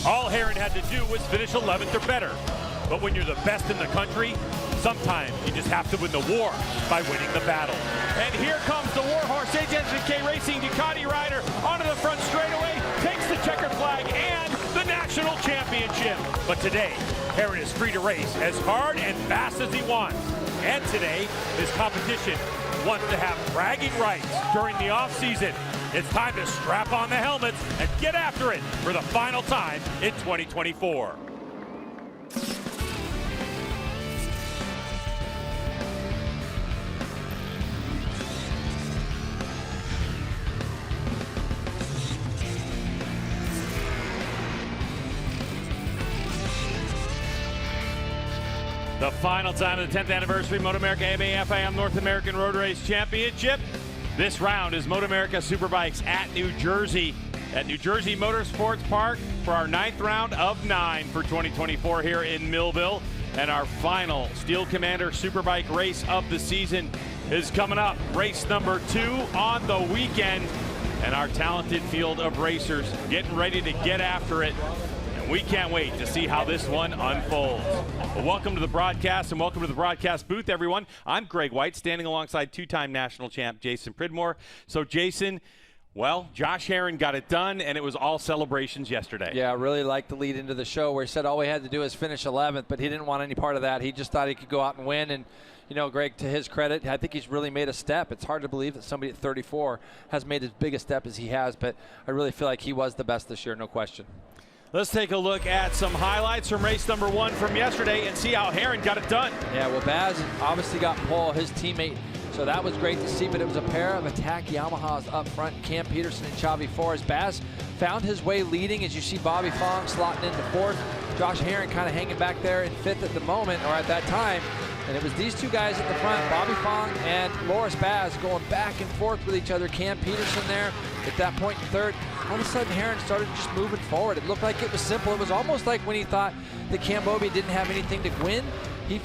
All Herron had to do was finish 11th or better. But when you're the best in the country, sometimes you just have to win the war by winning the battle. And here comes the Warhorse HSK Racing Ducati rider onto the front straightaway, takes the checkered flag and the national championship. But today, Herron is free to race as hard and fast as he wants. And today, his competition wants to have bragging rights during the off-season. It's time to strap on the helmets and get after it for the final time in 2024. The final time of the 10th anniversary MotoAmerica MAFIM North American Road Race Championship. This round is MotoAmerica Superbikes at New Jersey Motorsports Park for our 9th round of 9 for 2024 here in Millville. And our final Steel Commander Superbike race of the season is coming up. Race number 2 on the weekend. And our talented field of racers getting ready to get after it. We can't wait to see how this one unfolds. Well, welcome to the broadcast and welcome to the broadcast booth, everyone. I'm Greg White, standing alongside two-time national champ Jason Pridmore. So, Jason, well, Josh Herron got it done, and it was all celebrations yesterday. Yeah, I really liked the lead into the show where he said all we had to do is finish 11th, but he didn't want any part of that. He just thought he could go out and win. And, you know, Greg, to his credit, I think he's really made a step. It's hard to believe that somebody at 34 has made as big a step as he has, but I really feel like he was the best this year, no question. Let's take a look at some highlights from race number 1 from yesterday and see how Herron got it done. Yeah, well, Baz obviously got pole, his teammate, so that was great to see, but it was a pair of attack Yamahas up front, Cam Peterson and Xavi Flores. Baz found his way leading as you see Bobby Fong slotting into 4th. Josh Herron kind of hanging back there in 5th at the moment, or at that time. And it was these two guys at the front, Bobby Fong and Loris Baz, going back and forth with each other. Cam Peterson there at that point in 3rd. All of a sudden, Herron started just moving forward. It looked like it was simple. It was almost like when he thought that Cambobi didn't have anything to win, he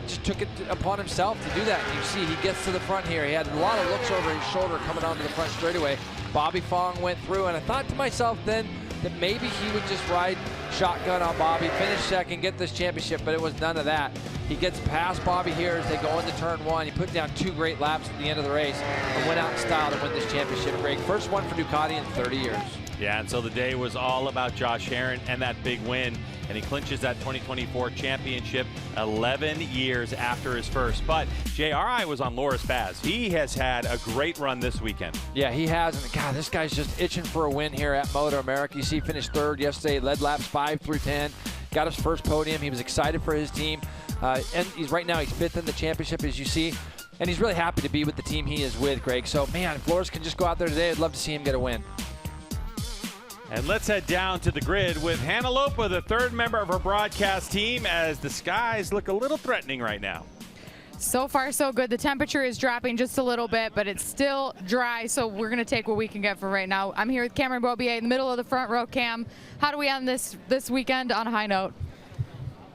just took it upon himself to do that. And you see he gets to the front here. He had a lot of looks over his shoulder coming onto the front straightaway. Bobby Fong went through, and I thought to myself then that maybe he would just ride shotgun on Bobby, finish second, get this championship, but it was none of that. He gets past Bobby here as they go into turn 1. He put down 2 great laps at the end of the race and went out in style to win this championship. Greg, first one for Ducati in 30 years. Yeah, and so the day was all about Josh Herron and that big win, and he clinches that 2024 championship 11 years after his first. But JRI was on Loris Baz. He has had a great run this weekend. Yeah, he has, and God, this guy's just itching for a win here at MotoAmerica. You see he finished 3rd yesterday, led laps 5 through 10, got his first podium. He was excited for his team. And right now he's 5th in the championship, as you see. And he's really happy to be with the team he is with, Greg. So, man, if Flores can just go out there today, I'd love to see him get a win. And let's head down to the grid with Hannah Lopa, the 3rd member of our broadcast team, as the skies look a little threatening right now. So far, so good. The temperature is dropping just a little bit, but it's still dry, so we're going to take what we can get for right now. I'm here with Cameron Bobier in the middle of the front row. Cam, how do we end this weekend on a high note?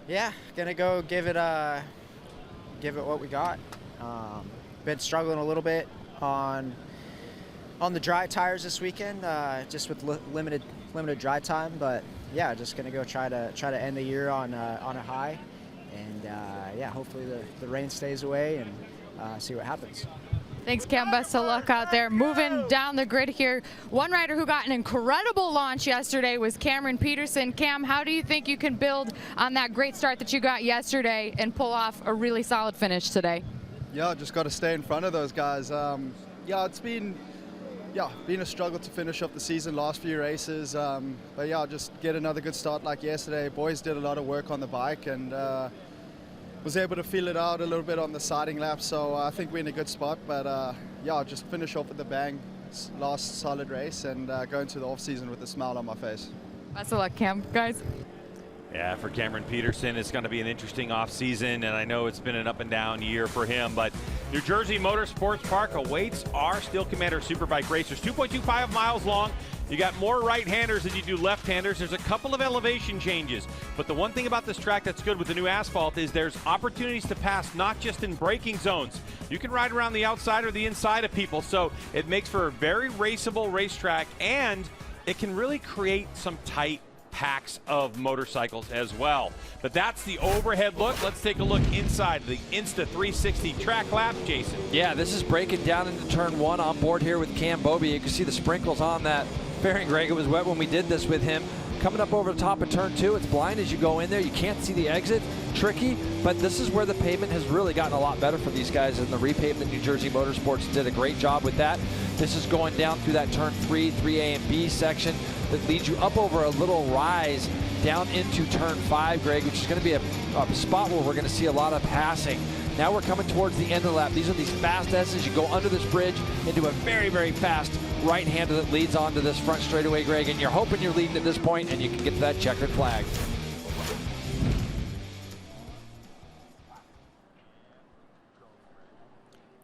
Yeah, gonna go give it what we got. Been struggling a little bit on the dry tires this weekend, just with limited dry time. But yeah, just gonna go try to end the year on a high, and yeah, hopefully the rain stays away and see what happens. Thanks, Cam. Best of luck out there. Moving down the grid here, one rider who got an incredible launch yesterday was Cameron Peterson. Cam, how do you think you can build on that great start that you got yesterday and pull off a really solid finish today? Yeah, just got to stay in front of those guys. Yeah, it's been a struggle to finish up the season, last few races. But yeah, just get another good start like yesterday. Boys did a lot of work on the bike and was able to feel it out a little bit on the siding lap, so I think we're in a good spot. But yeah, just finish off with a bang, last solid race, and go into the off-season with a smile on my face. Best of luck, Cam. Guys. Yeah, for Cameron Peterson, it's going to be an interesting off-season, and I know it's been an up-and-down year for him, but New Jersey Motorsports Park awaits our Steel Commander Superbike racers. 2.25 miles long. You got more right-handers than you do left-handers. There's a couple of elevation changes, but the one thing about this track that's good with the new asphalt is there's opportunities to pass, not just in braking zones. You can ride around the outside or the inside of people, so it makes for a very raceable racetrack, and it can really create some tight packs of motorcycles as well. But that's the overhead look. Let's take a look inside the Insta 360 track lap, Jason. Yeah, this is breaking down into turn 1 on board here with Cam Bobby. You can see the sprinkles on that fairing, Greg. It was wet when we did this with him. Coming up over the top of turn 2, it's blind as you go in there. You can't see the exit. Tricky, but this is where the pavement has really gotten a lot better for these guys, and the repavement New Jersey Motorsports did a great job with that. This is going down through that turn 3, 3A and B section that leads you up over a little rise down into turn 5, Greg, which is going to be a spot where we're going to see a lot of passing. Now we're coming towards the end of the lap. These are these fast S's. You go under this bridge into a very, very fast right-hander that leads onto this front straightaway, Greg, and you're hoping you're leading at this point and you can get to that checkered flag.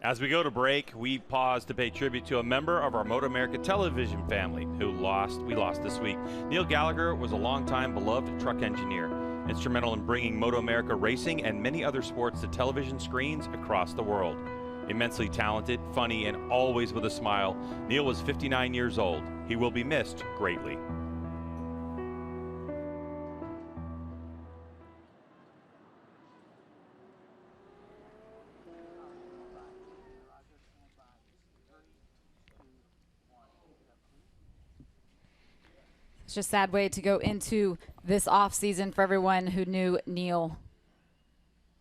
As we go to break, we pause to pay tribute to a member of our MotoAmerica television family who we lost this week. Neil Gallagher was a longtime beloved truck engineer, instrumental in bringing MotoAmerica racing and many other sports to television screens across the world. Immensely talented, funny, and always with a smile, Neil was 59 years old. He will be missed greatly. It's just a sad way to go into this off season for everyone who knew Neil.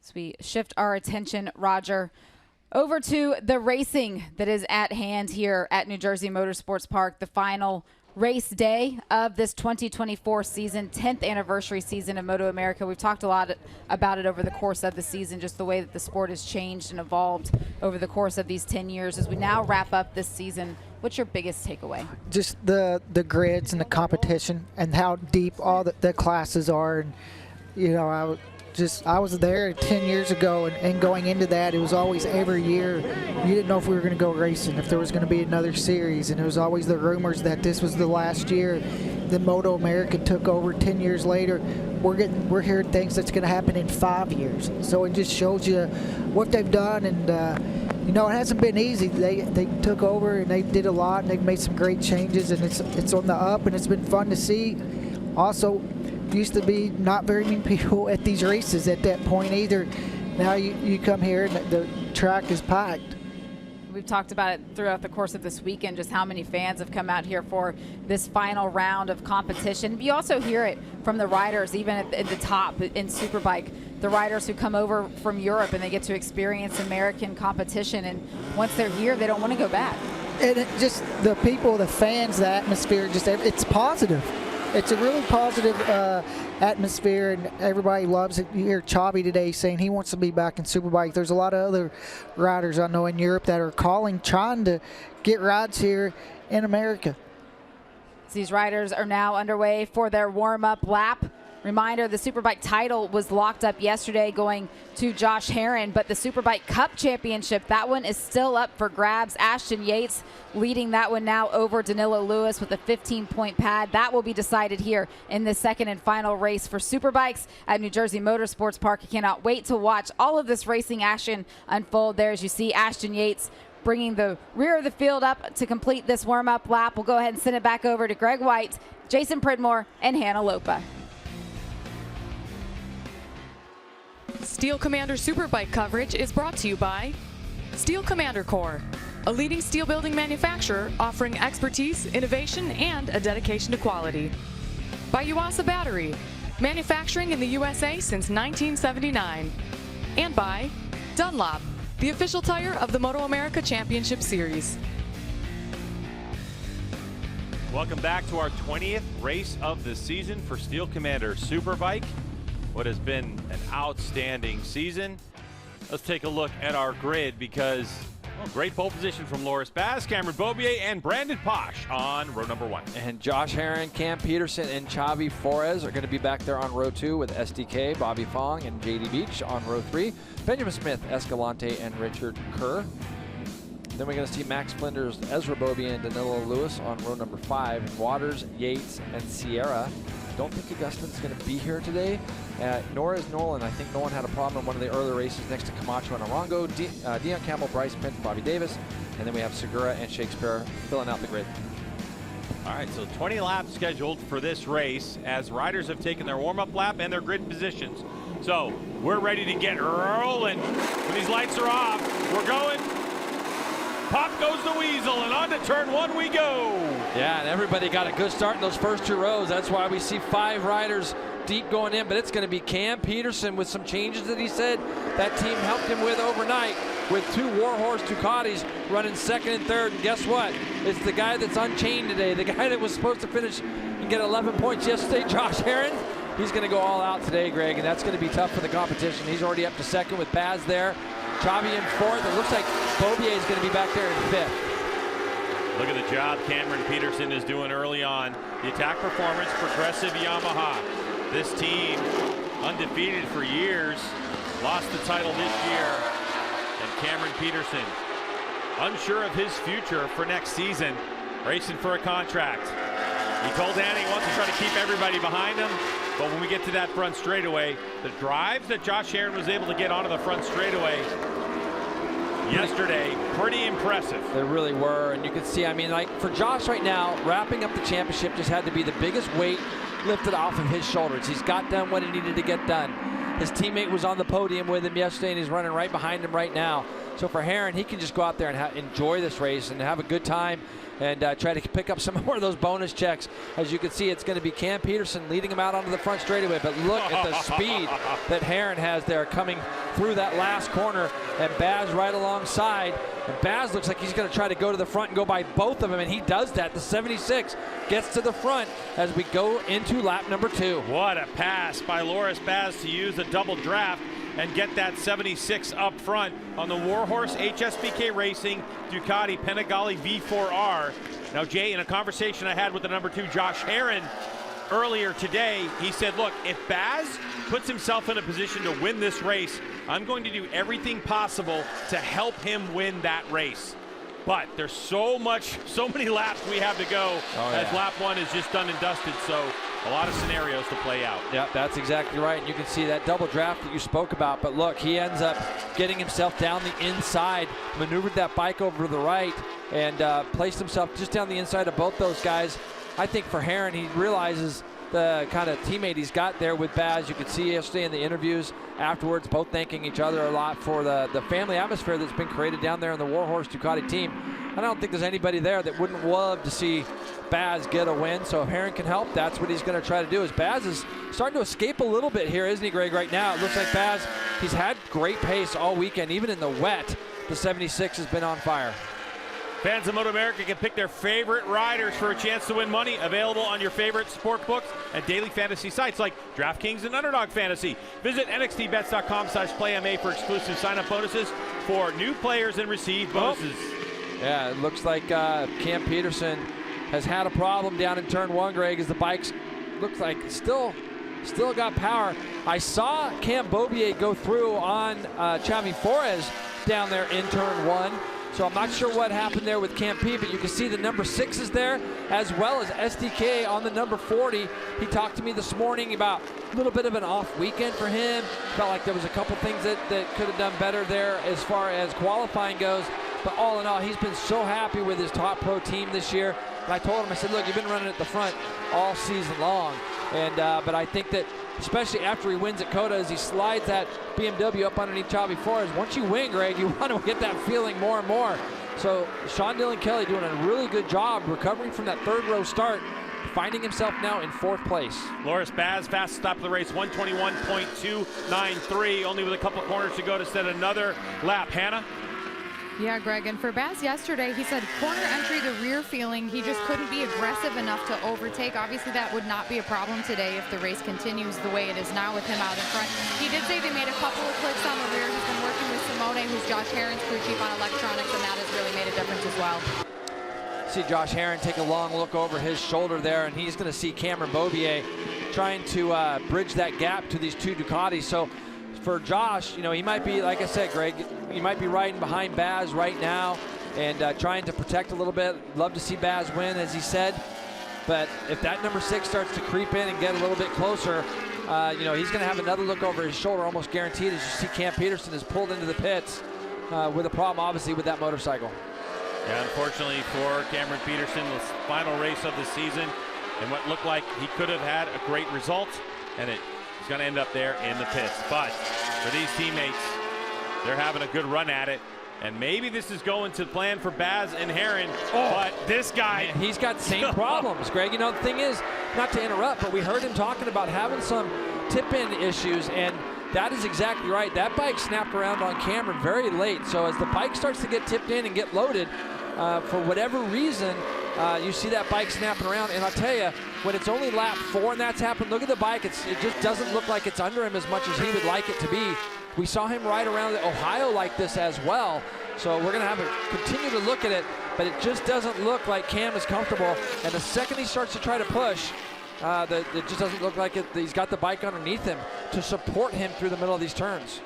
So we shift our attention, Roger, over to the racing that is at hand here at New Jersey Motorsports Park, the final race day of this 2024 season, 10th anniversary season of MotoAmerica. We've talked a lot about it over the course of the season, just the way that the sport has changed and evolved over the course of these 10 years. As we now wrap up this season, what's your biggest takeaway? Just the grids and the competition and how deep all the classes are. And, you know, I was there 10 years ago, and going into that, it was always every year you didn't know if we were going to go racing, if there was going to be another series, and it was always the rumors that this was the last year. Then MotoAmerica took over 10 years later. We're hearing things that's going to happen in 5 years. So it just shows you what they've done, and you know, it hasn't been easy. They took over and they did a lot, and they've made some great changes, and it's on the up, and it's been fun to see. Also, used to be not very many people at these races at that point either. Now you come here and the track is packed. We've talked about it throughout the course of this weekend, just how many fans have come out here for this final round of competition. You also hear it from the riders, even at the top in Superbike, the riders who come over from Europe and they get to experience American competition, and once they're here, they don't want to go back. And it just the people, the fans, the atmosphere, just it's positive. It's a really positive atmosphere, and everybody loves it. You hear Chavi today saying he wants to be back in Superbike. There's a lot of other riders I know in Europe that are trying to get rides here in America. These riders are now underway for their warm-up lap. Reminder, the Superbike title was locked up yesterday going to Josh Herrin, but the Superbike Cup Championship, that one is still up for grabs. Ashton Yates leading that one now over Danilo Lewis with a 15-point pad. That will be decided here in the second and final race for Superbikes at New Jersey Motorsports Park. I cannot wait to watch all of this racing action unfold there as you see Ashton Yates bringing the rear of the field up to complete this warm-up lap. We'll go ahead and send it back over to Greg White, Jason Pridmore, and Hannah Lopa. Steel Commander Superbike coverage is brought to you by Steel Commander Corps, a leading steel building manufacturer offering expertise, innovation, and a dedication to quality. By Yuasa Battery, manufacturing in the USA since 1979. And by Dunlop, the official tire of the MotoAmerica Championship Series. Welcome back to our 20th race of the season for Steel Commander Superbike. What has been an outstanding season. Let's take a look at our grid because great pole position from Loris Baz, Cameron Beaubier, and Brandon Posh on row number 1. And Josh Herrin, Cam Peterson, and Xavi Flores are going to be back there on row 2 with SDK, Bobby Fong, and JD Beach on row 3. Benjamin Smith, Escalante, and Richard Kerr. Then we're going to see Max Flinders, Ezra Beaubier, and Danilo Lewis on row number 5. And Waters, Yates, and Sierra. Don't think Augustin's going to be here today, nor is Nolan. I think Nolan had a problem in one of the earlier races next to Camacho and Arango. Dion Campbell, Bryce Pence, Bobby Davis, and then we have Segura and Shakespeare filling out the grid. All right, so 20 laps scheduled for this race as riders have taken their warm-up lap and their grid positions. So we're ready to get rolling. When these lights are off, we're going. Pop goes the weasel, and on to turn 1 we go. Yeah, and everybody got a good start in those first 2 rows. That's why we see 5 riders deep going in, but it's going to be Cam Peterson with some changes that he said that team helped him with overnight, with 2 Warhorse Ducatis running 2nd and 3rd. And guess what? It's the guy that's unchained today, the guy that was supposed to finish and get 11 points yesterday, Josh Herron. He's going to go all out today, Greg, and that's going to be tough for the competition. He's already up to 2nd with Baz there. Chavi in 4th. It looks like Bobier is going to be back there in 5th. Look at the job Cameron Peterson is doing early on. The attack performance, progressive Yamaha. This team, undefeated for years, lost the title this year. And Cameron Peterson, unsure of his future for next season, racing for a contract. He told Danny he wants to try to keep everybody behind him, but when we get to that front straightaway, the drives that Josh Herron was able to get onto the front straightaway yesterday, pretty impressive. They really were, and you can see, I mean, like for Josh right now, wrapping up the championship just had to be the biggest weight lifted off of his shoulders. He's got done what he needed to get done. His teammate was on the podium with him yesterday, and he's running right behind him right now. So for Herron, he can just go out there and enjoy this race and have a good time and try to pick up some more of those bonus checks. As you can see, it's going to be Cam Peterson leading him out onto the front straightaway, but look at the speed that Herron has there coming through that last corner, and Baz right alongside. And Baz looks like he's going to try to go to the front and go by both of them, and he does that. The 76 gets to the front as we go into lap number 2. What a pass by Loris Baz to use the double draft and get that 76 up front on the Warhorse HSBK Racing Ducati Panigale V4R. Now, Jay, in a conversation I had with the number 2 Josh Herron earlier today, he said, look, if Baz puts himself in a position to win this race, I'm going to do everything possible to help him win that race. But there's so many laps we have to go as lap 1 is just done and dusted. So a lot of scenarios to play out. Yeah, that's exactly right. And you can see that double draft that you spoke about. But look, he ends up getting himself down the inside, maneuvered that bike over to the right, and placed himself just down the inside of both those guys. I think for Herron, he realizes the kind of teammate he's got there with Baz. You could see yesterday in the interviews afterwards, both thanking each other a lot for the family atmosphere that's been created down there in the Warhorse Ducati team. I don't think there's anybody there that wouldn't love to see Baz get a win. So if Herron can help, that's what he's going to try to do. As Baz is starting to escape a little bit here, isn't he, Greg, right now? It looks like Baz, he's had great pace all weekend. Even in the wet, the 76 has been on fire. Fans of MotoAmerica can pick their favorite riders for a chance to win money. Available on your favorite sport books and daily fantasy sites like DraftKings and Underdog Fantasy. Visit nxtbets.com/playma for exclusive sign-up bonuses for new players and receive bonuses. Yeah, it looks like Cam Peterson has had a problem down in turn 1, Greg, as the bikes looks like still got power. I saw Cam Bobier go through on Chavi Flores down there in turn 1. So I'm not sure what happened there with Cam P, but you can see the number 6 is there, as well as SDK on the number 40. He talked to me this morning about a little bit of an off weekend for him. Felt like there was a couple things that could have done better there as far as qualifying goes. But all in all, he's been so happy with his top pro team this year. And I told him, I said, look, you've been running at the front all season long. And but I think that especially after he wins at COTA, as he slides that BMW up underneath Chavi Flores, once you win, Greg, you want to get that feeling more and more. So Sean Dillon Kelly doing a really good job recovering from that 3rd row start, finding himself now in 4th place. Loris Baz, fastest stop of the race, 121.293, only with a couple corners to go to set another lap. Hannah? Yeah, Greg, and for Baz yesterday, he said corner entry, the rear feeling, he just couldn't be aggressive enough to overtake. Obviously, that would not be a problem today if the race continues the way it is now with him out in front. He did say they made a couple of clicks on the rear. He's been working with Simone, who's Josh Herron's crew chief on electronics, and that has really made a difference as well. See Josh Herron take a long look over his shoulder there, and he's going to see Cameron Bobier trying to bridge that gap to these 2 Ducatis. So for Josh, you know, he might be, like I said, Greg, he might be riding behind Baz right now and trying to protect a little bit. Love to see Baz win, as he said. But if that number 6 starts to creep in and get a little bit closer, you know, he's going to have another look over his shoulder, almost guaranteed, as you see Cam Peterson is pulled into the pits with a problem, obviously, with that motorcycle. Yeah, unfortunately for Cameron Peterson, the final race of the season, and what looked like he could have had a great result, and he's going to end up there in the pits. But for these teammates, they're having a good run at it. And maybe this is going to plan for Baz and Herrin, but this guy... Man, he's got the same problems, Greg. You know, the thing is, not to interrupt, but we heard him talking about having some tip-in issues, and that is exactly right. That bike snapped around on Cameron very late. So as the bike starts to get tipped in and get loaded, for whatever reason, you see that bike snapping around. And I'll tell you, when it's only lap 4 and that's happened, look at the bike. It just doesn't look like it's under him as much as he would like it to be. We saw him ride around Ohio like this as well. So we're going to have to continue to look at it, but it just doesn't look like Cam is comfortable. And the second he starts to try to push, it just doesn't look like he's got the bike underneath him to support him through the middle of these turns.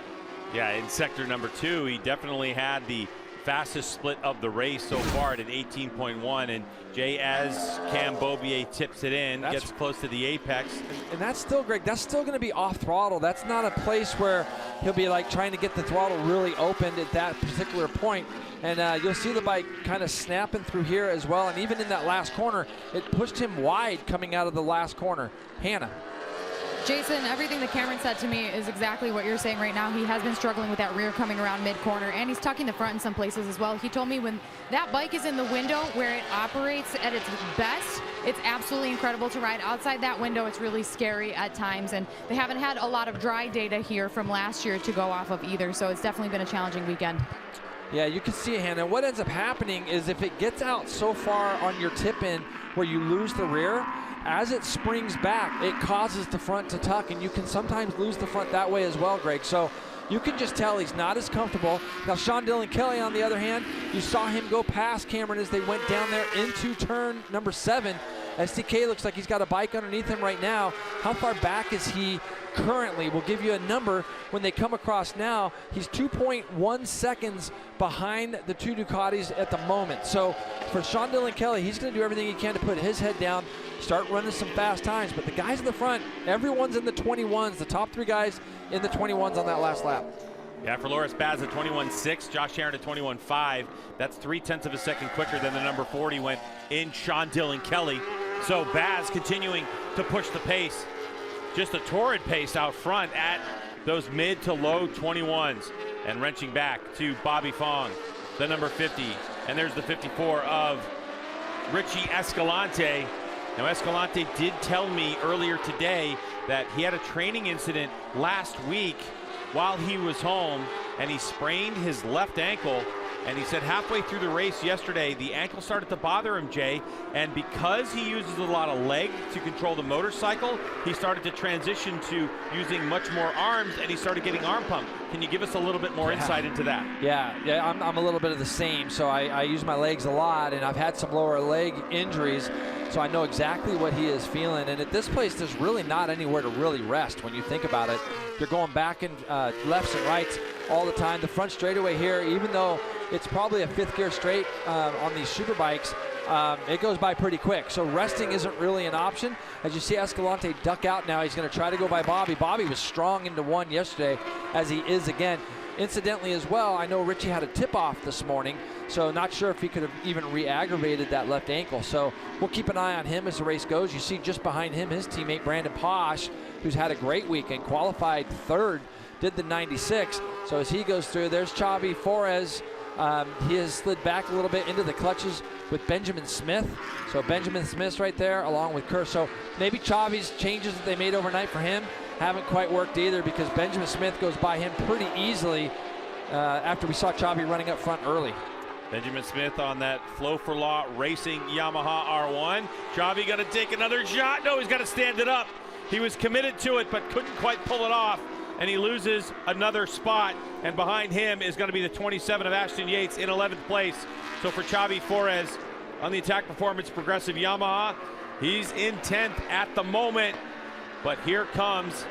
Yeah, in sector number 2, he definitely had the fastest split of the race so far at an 18.1, and Jay, as Cam Beaubier tips it in, gets close to the apex. And that's still, Greg, that's still going to be off throttle. That's not a place where he'll be like trying to get the throttle really opened at that particular point. And you'll see the bike kind of snapping through here as well. And even in that last corner, it pushed him wide coming out of the last corner. Hannah. Jason, everything that Cameron said to me is exactly what you're saying right now. He has been struggling with that rear coming around mid-corner, and he's tucking the front in some places as well. He told me when that bike is in the window where it operates at its best, it's absolutely incredible to ride. Outside that window, it's really scary at times, and they haven't had a lot of dry data here from last year to go off of either, so it's definitely been a challenging weekend. Yeah, you can see it, Hannah. What ends up happening is if it gets out so far on your tip-in where you lose the rear, as it springs back, it causes the front to tuck, and you can sometimes lose the front that way as well, Greg. So you can just tell he's not as comfortable. Now, Sean Dillon Kelly, on the other hand, you saw him go past Cameron as they went down there into turn number 7. SDK looks like he's got a bike underneath him right now. How far back is he currently? We'll give you a number when they come across now. He's 2.1 seconds behind the 2 Ducatis at the moment. So for Sean Dillon Kelly, he's going to do everything he can to put his head down, start running some fast times. But the guys in the front, everyone's in the 21s. The top 3 guys in the 21s on that last lap. Yeah, for Loris Baz at 21.6, Josh Herrin at 21.5. That's 0.3 of a second quicker than the number 40 went in Sean Dillon Kelly. So Baz continuing to push the pace. Just a torrid pace out front at those mid to low 21s, and wrenching back to Bobby Fong, the number 50. And there's the 54 of Richie Escalante. Now, Escalante did tell me earlier today that he had a training incident last week while he was home, and he sprained his left ankle. And he said halfway through the race yesterday, the ankle started to bother him, Jay. And because he uses a lot of leg to control the motorcycle, he started to transition to using much more arms, and he started getting arm pump. Can you give us a little bit more insight into that? Yeah, I'm a little bit of the same. So I use my legs a lot, and I've had some lower leg injuries. So I know exactly what he is feeling. And at this place, there's really not anywhere to really rest when you think about it. You're going back and lefts and rights all the time. The front straightaway here, even though it's probably a 5th gear straight on these super bikes, it goes by pretty quick. So resting isn't really an option. As you see Escalante duck out now, he's going to try to go by Bobby. Bobby was strong into 1 yesterday, as he is again. Incidentally as well, I know Richie had a tip-off this morning, so not sure if he could have even re-aggravated that left ankle. So we'll keep an eye on him as the race goes. You see just behind him his teammate Brandon Posh, who's had a great weekend, qualified 3rd, did the 96. So as he goes through, there's Xavi Flores. He has slid back a little bit into the clutches with Benjamin Smith. So Benjamin Smith's right there along with Kerr. So maybe Xavi's changes that they made overnight for him haven't quite worked either, because Benjamin Smith goes by him pretty easily after we saw Xavi running up front early. Benjamin Smith on that Flow for Law Racing Yamaha R1. Xavi got to take another shot. No, he's got to stand it up. He was committed to it, but couldn't quite pull it off. And he loses another spot. And behind him is going to be the 27 of Ashton Yates in 11th place. So for Xavi Flores on the Attack Performance Progressive Yamaha, he's in 10th at the moment. But here comes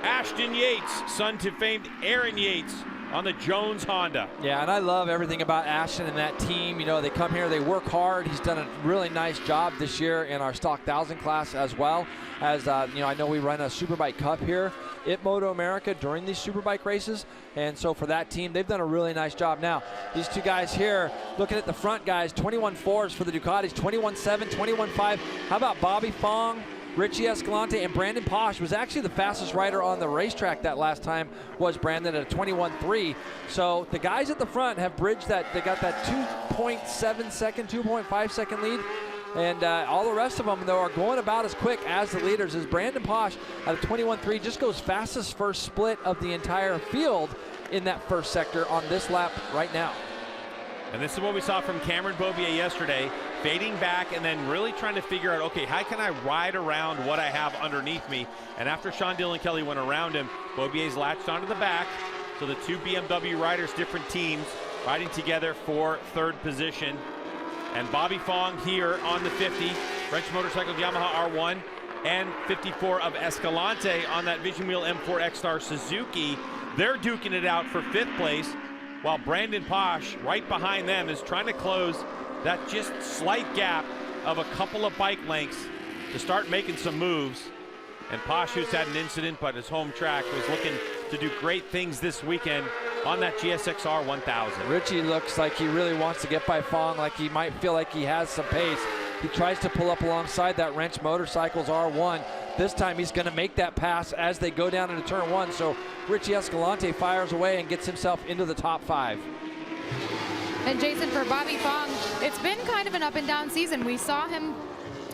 Ashton Yates, son to famed Aaron Yates on the Jones Honda. Yeah, and I love everything about Ashton and that team. You know, they come here, they work hard. He's done a really nice job this year in our Stock 1000 class, as well as, you know, I know we run a Superbike Cup here at MotoAmerica during these Superbike races. And so for that team, they've done a really nice job. Now, these two guys here, looking at the front guys, 21.4s for the Ducatis, 21.7, 21.5. How about Bobby Fong, Richie Escalante, and Brandon Posh was actually the fastest rider on the racetrack that last time was Brandon at a 21.3. So the guys at the front have bridged that. They got that 2.7 second, 2.5 second lead. And all the rest of them, though, are going about as quick as the leaders. As Brandon Posh at a 21.3 just goes fastest first split of the entire field in that first sector on this lap right now. And this is what we saw from Cameron Beaubier yesterday, fading back and then really trying to figure out, okay, how can I ride around what I have underneath me? And after Sean Dillon Kelly went around him, Beaubier's latched onto the back. So the two BMW riders, different teams, riding together for third position. And Bobby Fong here on the 50, French Motorcycle Yamaha R1, and 54 of Escalante on that Vision Wheel M4 X-Star Suzuki. They're duking it out for 5th place, while Brandon Posh, right behind them, is trying to close that just slight gap of a couple of bike lengths to start making some moves. And Posh, who's had an incident, but his home track, was looking to do great things this weekend on that GSXR 1000. Richie looks like he really wants to get by Fong, like he might feel like he has some pace. He tries to pull up alongside that Wrench Motorcycles R1. This time he's going to make that pass as they go down into turn 1. So Richie Escalante fires away and gets himself into the top 5. And Jason, for Bobby Fong, it's been kind of an up and down season. We saw him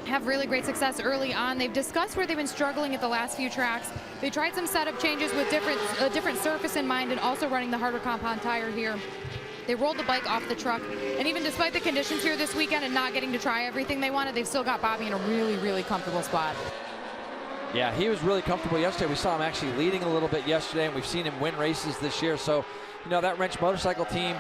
have really great success early on. They've discussed where they've been struggling at the last few tracks. They tried some setup changes with a different surface in mind, and also running the harder compound tire here. They rolled the bike off the truck, and even despite the conditions here this weekend and not getting to try everything they wanted, they've still got Bobby in a really, really comfortable spot. Yeah, he was really comfortable yesterday. We saw him actually leading a little bit yesterday, and we've seen him win races this year. So, you know, that Wrench Motorcycle team,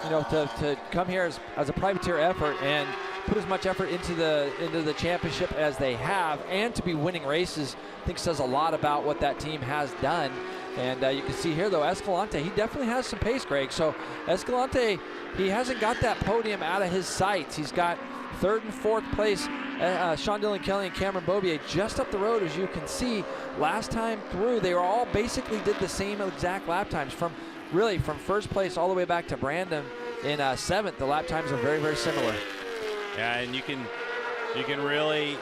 you know, to come here as a privateer effort and put as much effort into the championship as they have, and to be winning races, I think says a lot about what that team has done. And you can see here, though, Escalante, he definitely has some pace, Greg. So Escalante, he hasn't got that podium out of his sights. He's got 3rd and 4th place. Sean Dillon Kelly and Cameron Beaubier just up the road, as you can see. Last time through, they were all basically did the same exact lap times from first place all the way back to Brandon in 7th. The lap times are very, very similar. Yeah, and you can really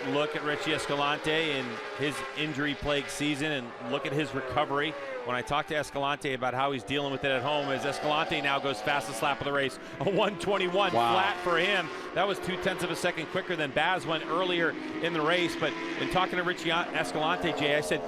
look at Richie Escalante in his injury-plagued season and look at his recovery. When I talked to Escalante about how he's dealing with it at home, as Escalante now goes fastest lap of the race, a 1:21 flat for him. That was 0.2 of a second quicker than Baz went earlier in the race. But in talking to Richie Escalante, Jay, I said,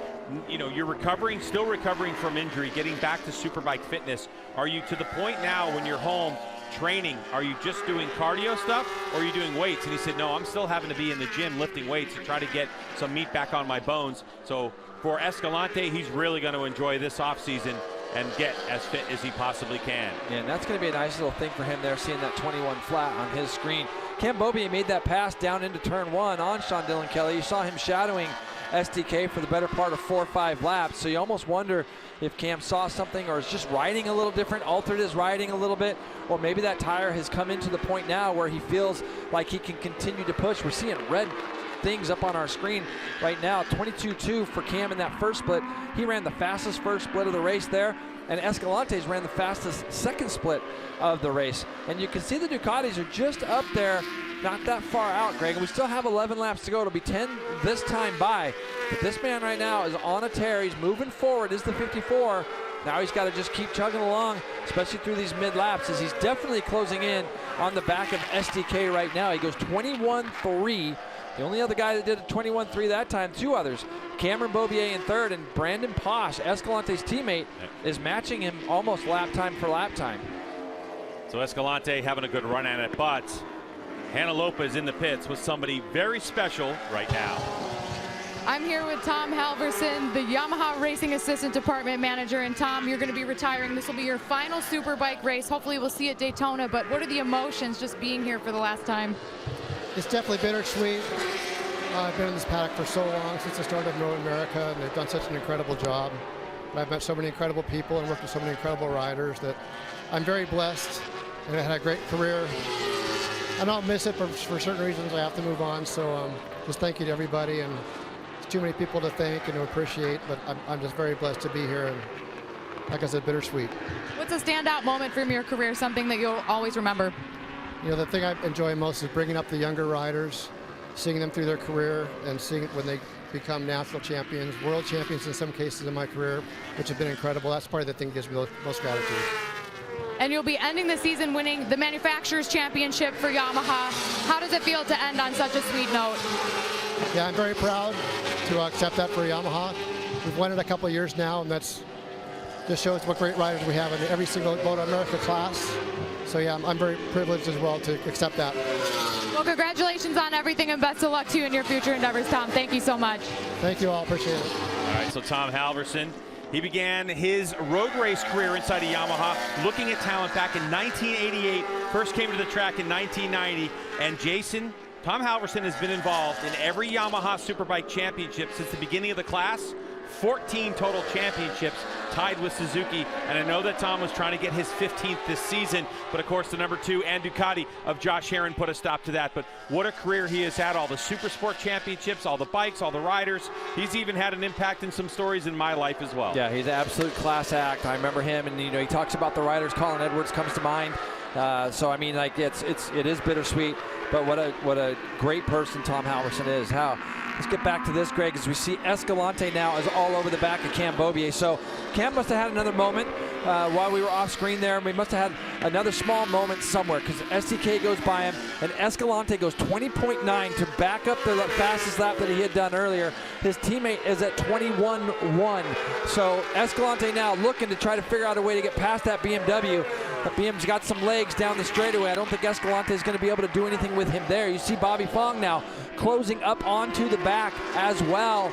you know, you're still recovering from injury, getting back to Superbike fitness. Are you to the point now when you're home training, are you just doing cardio stuff, or are you doing weights? And he said, no, I'm still having to be in the gym lifting weights to try to get some meat back on my bones. So for Escalante, he's really going to enjoy this offseason and get as fit as he possibly can. Yeah, and that's going to be a nice little thing for him there, seeing that 21 flat on his screen. Cam Beaubier made that pass down into turn 1 on Sean Dillon Kelly. You saw him shadowing SDK for the better part of 4 or 5 laps, so you almost wonder if Cam saw something or is just riding a little different, altered his riding a little bit, or maybe that tire has come into the point now where he feels like he can continue to push. We're seeing red things up on our screen right now. 22.2 for Cam in that first split. He ran the fastest first split of the race there, and Escalante's ran the fastest second split of the race. And you can see the Ducatis are just up there, not that far out, Greg. And we still have 11 laps to go. It'll be 10 this time by. But this man right now is on a tear. He's moving forward. Is the 54. Now he's got to just keep chugging along, especially through these mid-laps, as he's definitely closing in on the back of SDK right now. He goes 21.3. The only other guy that did a 21.3 that time, 2 others. Cameron Beaubier in 3rd, and Brandon Posh, Escalante's teammate, is matching him almost lap time for lap time. So Escalante having a good run at it, but Hannah Lopez in the pits with somebody very special right now. I'm here with Tom Halverson, the Yamaha Racing Assistant Department Manager. And Tom, you're going to be retiring. This will be your final Superbike race. Hopefully we'll see you at Daytona, but what are the emotions just being here for the last time? It's definitely bittersweet. I've been in this paddock for so long, since the start of MotoAmerica, and they've done such an incredible job. But I've met so many incredible people and worked with so many incredible riders that I'm very blessed, and I had a great career. I don't miss it, but for certain reasons I have to move on. So just thank you to everybody, and it's too many people to thank and to appreciate, but I'm just very blessed to be here, and like I said, bittersweet. What's a standout moment from your career, something that you'll always remember? You know, the thing I enjoy most is bringing up the younger riders, seeing them through their career, and seeing when they become national champions, world champions in some cases in my career, which have been incredible. That's probably the thing that gives me the most gratitude. And you'll be ending the season winning the Manufacturers Championship for Yamaha. How does it feel to end on such a sweet note? Yeah, I'm very proud to accept that for Yamaha. We've won it a couple of years now, and that's just shows what great riders we have in every single MotoAmerica class. So yeah, I'm very privileged as well to accept that. Well, congratulations on everything, and best of luck to you in your future endeavors, Tom. Thank you so much. Thank you all, appreciate it. All right, so Tom Halverson, he began his road race career inside of Yamaha, looking at talent back in 1988, first came to the track in 1990, and Tom Halverson has been involved in every Yamaha Superbike championship since the beginning of the class. 14 total championships, tied with Suzuki, and I know that Tom was trying to get his 15th this season, but of course the number 2 and Ducati of Josh Herrin put a stop to that. But what a career he has had, all the Supersport championships, all the bikes, all the riders. He's even had an impact in some stories in my life as well. Yeah, he's an absolute class act. I remember him, and he talks about the riders. Colin Edwards comes to mind. So I mean, like it is bittersweet, but what a great person Tom Halverson is. Let's get back to this, Greg, as we see Escalante now is all over the back of Cam Beaubier. So Cam must have had another moment while we were off screen there. We must have had another small moment somewhere, because SDK goes by him and Escalante goes 20.9 to back up the fastest lap that he had done earlier. His teammate is at 21.1. So Escalante now looking to try to figure out a way to get past that BMW. The BM's got some legs down the straightaway. I don't think Escalante is going to be able to do anything with him there. You see Bobby Fong now closing up onto the back as well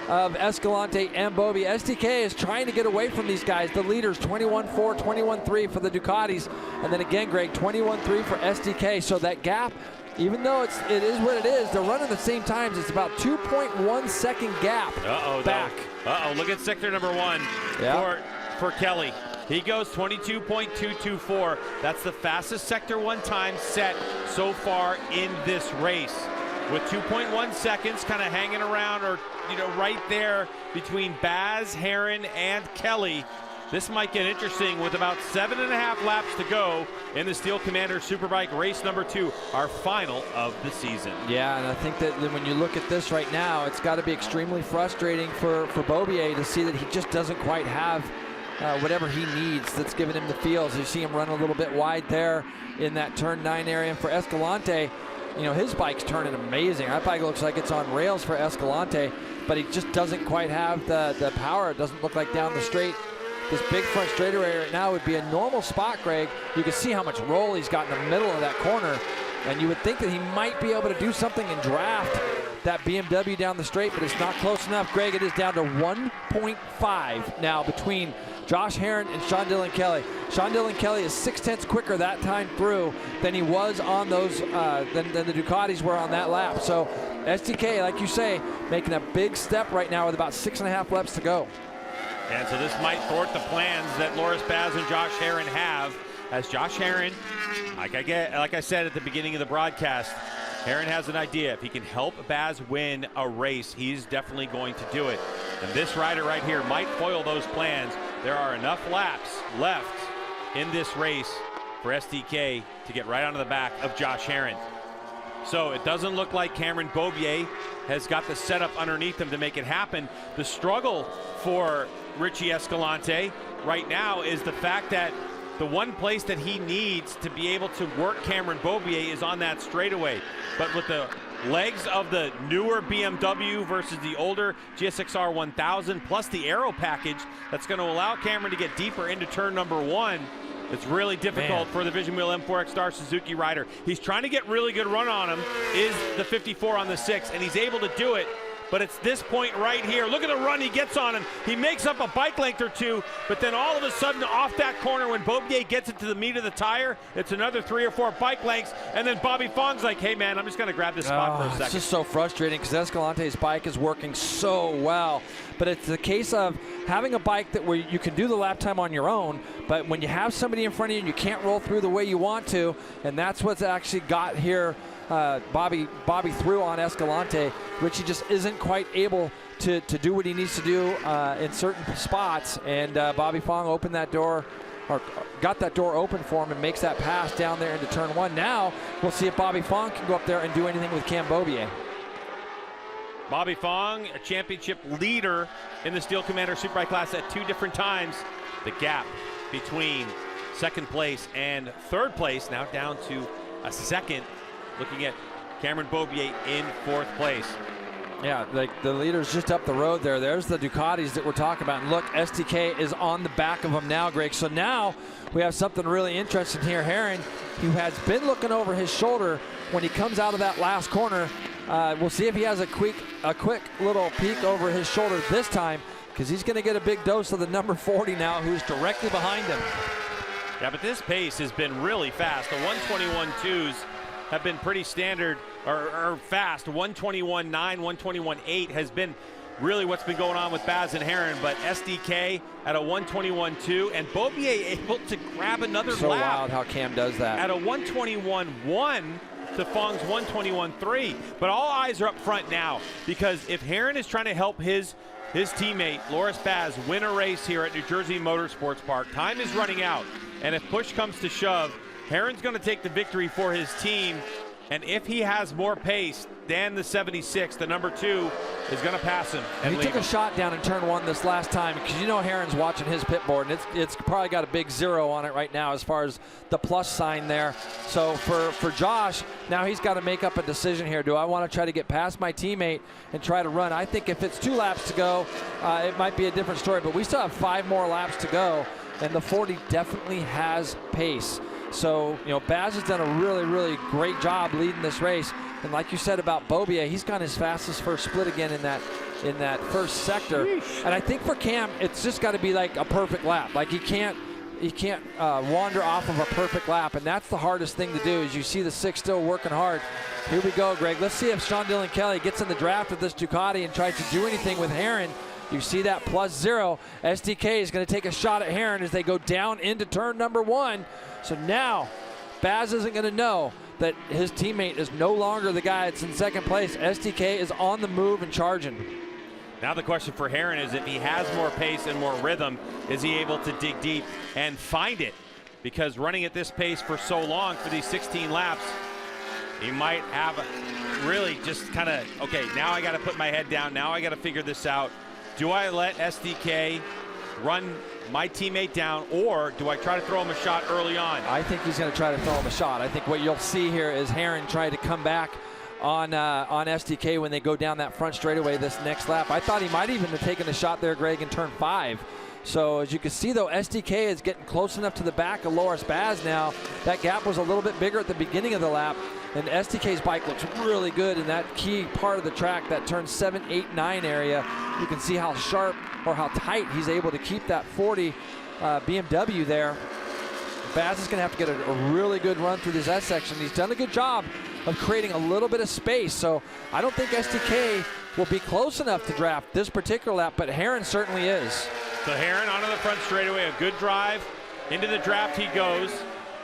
of Escalante and Beaubier. SDK is trying to get away from these guys. The leaders, 21.4, 21.3 for the Ducatis. And then again, Greg, 21.3 for SDK. So that gap, even though it is what it is, they're running the same times. It's about 2.1 second gap back. Look at sector number 1 for Kelly. He goes 22.224. That's the fastest sector 1 time set so far in this race. With 2.1 seconds kind of hanging around, or right there between Baz, Herrin, and Kelly. This might get interesting with about 7.5 laps to go in the Steel Commander Superbike race number 2, our final of the season. Yeah, and I think that when you look at this right now, it's got to be extremely frustrating for Beaubier to see that he just doesn't quite have whatever he needs that's giving him the feels. You see him run a little bit wide there in that turn 9 area. And for Escalante, his bike's turning amazing. That bike looks like it's on rails for Escalante, but he just doesn't quite have the power. It doesn't look like down the straight. This big front straightaway right now would be a normal spot, Greg. You can see how much roll he's got in the middle of that corner, and you would think that he might be able to do something and draft that BMW down the straight, but it's not close enough. Greg, it is down to 1.5 now between Josh Herrin and Sean Dillon Kelly. Sean Dillon Kelly is 0.6 quicker that time through than he was on those, than the Ducatis were on that lap. So SDK, like you say, making a big step right now with about 6.5 laps to go. And so this might thwart the plans that Loris Baz and Josh Herrin have, as Josh Herrin, like I said at the beginning of the broadcast, Herrin has an idea. If he can help Baz win a race, he's definitely going to do it. And this rider right here might foil those plans. There are enough laps left in this race for SDK to get right onto the back of Josh Herrin. So it doesn't look like Cameron Beaubier has got the setup underneath him to make it happen. The struggle for Richie Escalante right now is the fact that the one place that he needs to be able to work Cameron Beaubier is on that straightaway. But with the legs of the newer BMW versus the older GSXR 1000, plus the aero package that's going to allow Cameron to get deeper into turn number 1, it's really difficult for the Vision Wheel M4X Star Suzuki rider. He's trying to get really good run on him, is the 54 on the 6, and he's able to do it. but it's this point right here. Look at the run he gets on him. He makes up a bike length or two, but then all of a sudden off that corner when Beaubier gets it to the meat of the tire, it's another 3 or 4 bike lengths, and then Bobby Fong's like, hey man, I'm just gonna grab this spot for a second. It's just so frustrating because Escalante's bike is working so well, but it's the case of having a bike that where you can do the lap time on your own, but when you have somebody in front of you and you can't roll through the way you want to, and that's what's actually got here Bobby through on Escalante, which he just isn't quite able to do what he needs to do in certain spots, and Bobby Fong opened that door, or got that door open for him and makes that pass down there into turn 1. Now we'll see if Bobby Fong can go up there and do anything with Cam Beaubier. Bobby Fong, a championship leader in the Steel Commander Superbike class at 2 different times. The gap between second place and third place now down to a second, looking at Cameron Beaubier in 4th place. Yeah, like the leader's just up the road there. There's the Ducatis that we're talking about. And look, STK is on the back of them now, Greg. So now we have something really interesting here. Herron, who has been looking over his shoulder when he comes out of that last corner. We'll see if he has a quick little peek over his shoulder this time, because he's going to get a big dose of the number 40 now, who's directly behind him. Yeah, but this pace has been really fast. The 121.2s have been pretty standard or fast. 121.9, 121.8 has been really what's been going on with Baz and Herron, but SDK at a 121.2 and Beaubier able to grab another so lap. Wild how Cam does that. At a 121.1 to Fong's 121.3. But all eyes are up front now, because if Herron is trying to help his teammate, Loris Baz, win a race here at New Jersey Motorsports Park, time is running out. And if push comes to shove, Herron's going to take the victory for his team. And if he has more pace than the 76, the number 2 is going to pass him. And he took a shot down in turn 1 this last time, because you know Herron's watching his pit board, and it's probably got a big 0 on it right now as far as the plus sign there. So for Josh, now he's got to make up a decision here. Do I want to try to get past my teammate and try to run? I think if it's 2 laps to go, it might be a different story, but we still have 5 more laps to go, and the 40 definitely has pace. So, you know, Baz has done a really, really great job leading this race. And like you said about Beaubier, he's gone his fastest first split again in that first sector. And I think for Cam, it's just got to be like a perfect lap. Like he can't wander off of a perfect lap, and that's the hardest thing to do. As you see the 6 still working hard. Here we go, Greg. Let's see if Sean Dillon Kelly gets in the draft of this Ducati and tries to do anything with Herron. You see that +0. SDK is going to take a shot at Herron as they go down into turn number 1. So now Baz isn't going to know that his teammate is no longer the guy that's in second place. SDK is on the move and charging. Now the question for Herron is, if he has more pace and more rhythm, is he able to dig deep and find it? Because running at this pace for so long, for these 16 laps, he might have really just kind of, okay, now I got to put my head down. Now I got to figure this out. Do I let SDK run my teammate down, or do I try to throw him a shot early on? I think he's going to try to throw him a shot. I think what you'll see here is Herron try to come back on SDK when they go down that front straightaway this next lap. I thought he might even have taken a shot there, Greg, in turn 5. So as you can see, though, SDK is getting close enough to the back of Loris Baz now. That gap was a little bit bigger at the beginning of the lap, and SDK's bike looks really good in that key part of the track, that turn 7, 8, 9 area. You can see how sharp or how tight he's able to keep that 40 BMW there. Baz is going to have to get a really good run through this S section. He's done a good job of creating a little bit of space, so I don't think SDK will be close enough to draft this particular lap, but Herron certainly is. So Herron onto the front straightaway, a good drive. Into the draft he goes.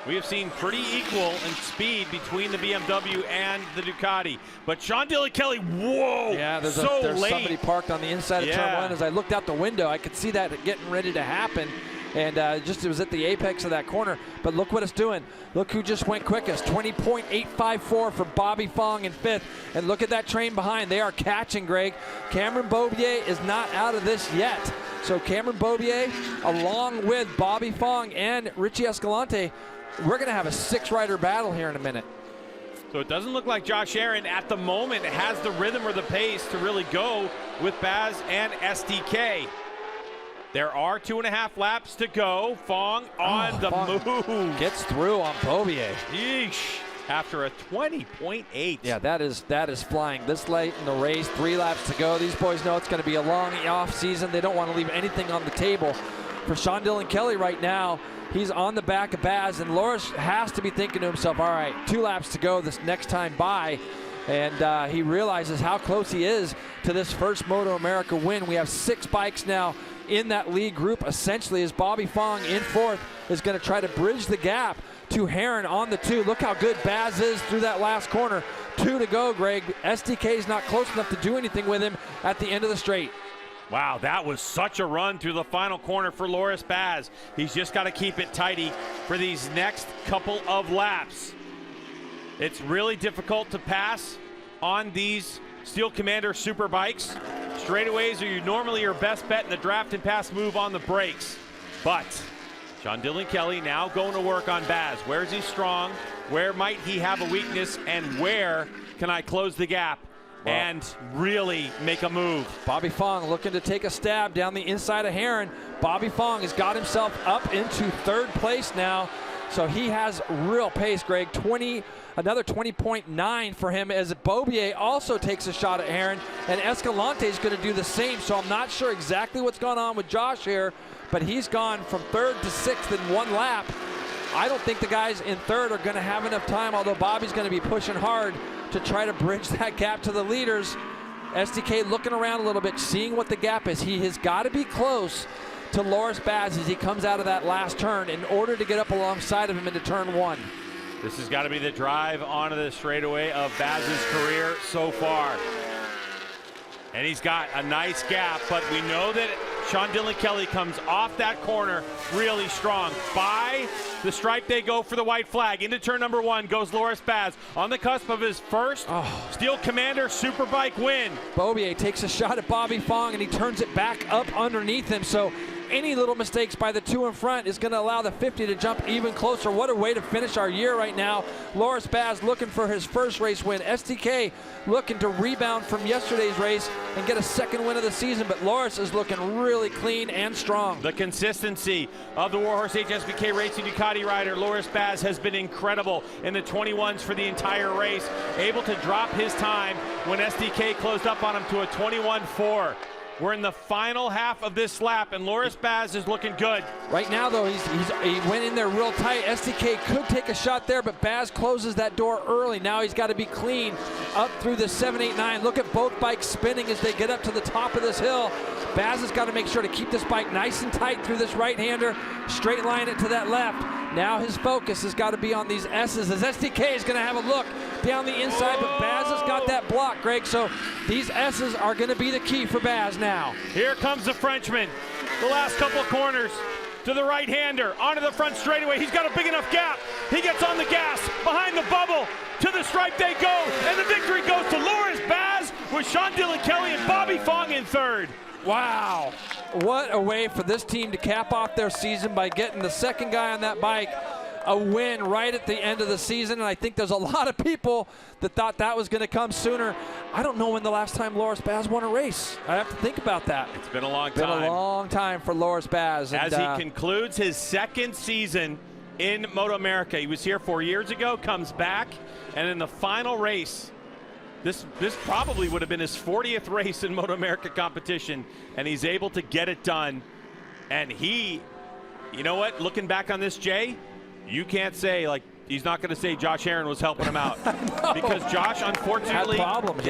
We have seen pretty equal in speed between the BMW and the Ducati. But Sean Dillon Kelly, whoa, yeah, there's late. Somebody parked on the inside of turn 1. As I looked out the window, I could see that getting ready to happen. And it was at the apex of that corner. But look what it's doing. Look who just went quickest. 20.854 for Bobby Fong in 5th. And look at that train behind. They are catching, Greg. Cameron Beaubier is not out of this yet. So Cameron Beaubier, along with Bobby Fong and Richie Escalante, we're going to have a 6-rider battle here in a minute. So it doesn't look like Josh Herron at the moment has the rhythm or the pace to really go with Baz and SDK. There are 2.5 laps to go. Fong on the move. Gets through on Beaubier. Yeesh. after a 20.8. Yeah, that is flying. This late in the race, 3 laps to go. These boys know it's going to be a long off season. They don't want to leave anything on the table. For Sean Dillon Kelly right now, he's on the back of Baz, and Loris has to be thinking to himself, all right, 2 laps to go this next time by. And he realizes how close he is to this first MotoAmerica win. We have 6 bikes now in that lead group, essentially, as Bobby Fong in 4th is going to try to bridge the gap to Herrin on the 2. Look how good Baz is through that last corner. 2 to go, Greg. SDK is not close enough to do anything with him at the end of the straight. Wow, that was such a run through the final corner for Loris Baz. He's just got to keep it tidy for these next couple of laps. It's really difficult to pass on these Steel Commander Superbikes. Straightaways are normally your best bet in the draft and pass move on the brakes. But Sean Dillon Kelly now going to work on Baz. Where is he strong? Where might he have a weakness? And where can I close the gap and really make a move? Bobby Fong looking to take a stab down the inside of Herrin. Bobby Fong has got himself up into 3rd place now. So he has real pace, Greg. Another 20.9 for him as Bobier also takes a shot at Herrin, and Escalante is going to do the same. So I'm not sure exactly what's going on with Josh here, but he's gone from 3rd to 6th in 1 lap. I don't think the guys in 3rd are going to have enough time, although Bobby's going to be pushing hard to try to bridge that gap to the leaders. SDK looking around a little bit, seeing what the gap is. He has got to be close to Loris Baz as he comes out of that last turn in order to get up alongside of him into turn 1. This has got to be the drive onto the straightaway of Baz's career so far. And he's got a nice gap, but we know that Sean Dillon Kelly comes off that corner really strong. By the stripe they go for the white flag. Into turn number 1 goes Loris Baz on the cusp of his first Steel Commander Superbike win. Bobier takes a shot at Bobby Fong and he turns it back up underneath him. So any little mistakes by the 2 in front is going to allow the 50 to jump even closer. What a way to finish our year right now. Loris Baz looking for his first race win. SDK looking to rebound from yesterday's race and get a 2nd win of the season, but Loris is looking really clean and strong. The consistency of the Warhorse HSBK Racing Ducati rider Loris Baz has been incredible in the 21s for the entire race, able to drop his time when SDK closed up on him to a 21.4. We're in the final half of this lap, and Loris Baz is looking good. Right now, though, he went in there real tight. SDK could take a shot there, but Baz closes that door early. Now he's got to be clean up through the 7, 8, 9. Look at both bikes spinning as they get up to the top of this hill. Baz has got to make sure to keep this bike nice and tight through this right-hander, straight line it to that left. Now his focus has got to be on these S's as SDK is going to have a look down the inside, but Baz has got that block, Greg, so these S's are going to be the key for Baz now. Here comes the Frenchman. The last couple of corners to the right-hander, onto the front straightaway. He's got a big enough gap. He gets on the gas, behind the bubble, to the stripe they go, and the victory goes to Loris Baz with Sean Dillon Kelly and Bobby Fong in 3rd. Wow, what a way for this team to cap off their season by getting the 2nd guy on that bike a win right at the end of the season. And I think there's a lot of people that thought that was going to come sooner. I don't know when the last time Loris Baz won a race. I have to think about that. It's been a long time. Been a long time for Loris Baz. As he concludes his 2nd season in MotoAmerica. He was here 4 years ago, comes back, and in the final race, this probably would have been his 40th race in MotoAmerica competition, and he's able to get it done. And he, you know what, looking back on this, Jay, you can't say, like, he's not going to say Josh Herrin was helping him out. Because Josh, unfortunately, had problems,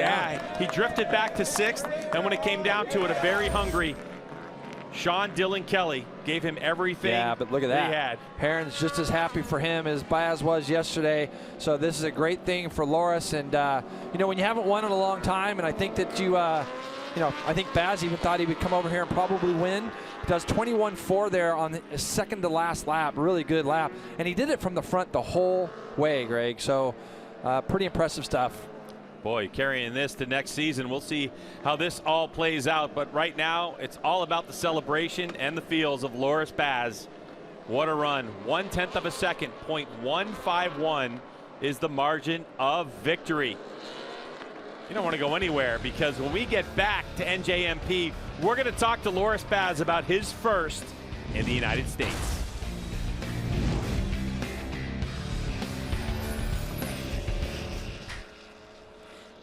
he drifted back to 6th, and when it came down to it, a very hungry Sean Dillon Kelly gave him everything. Yeah, but look at that. He had. Herrin's just as happy for him as Baz was yesterday. So this is a great thing for Loris. And, you know, when you haven't won in a long time, and I think that you know, I think Baz even thought he would come over here and probably win. He does 21.4 there on his 2nd to last lap. Really good lap. And he did it from the front the whole way, Greg. So pretty impressive stuff. Boy, carrying this to next season. We'll see how this all plays out. But right now, it's all about the celebration and the feels of Loris Baz. What a run. 1/10 of a second. 0.151 is the margin of victory. You don't want to go anywhere, because when we get back to NJMP, we're going to talk to Loris Baz about his first in the United States.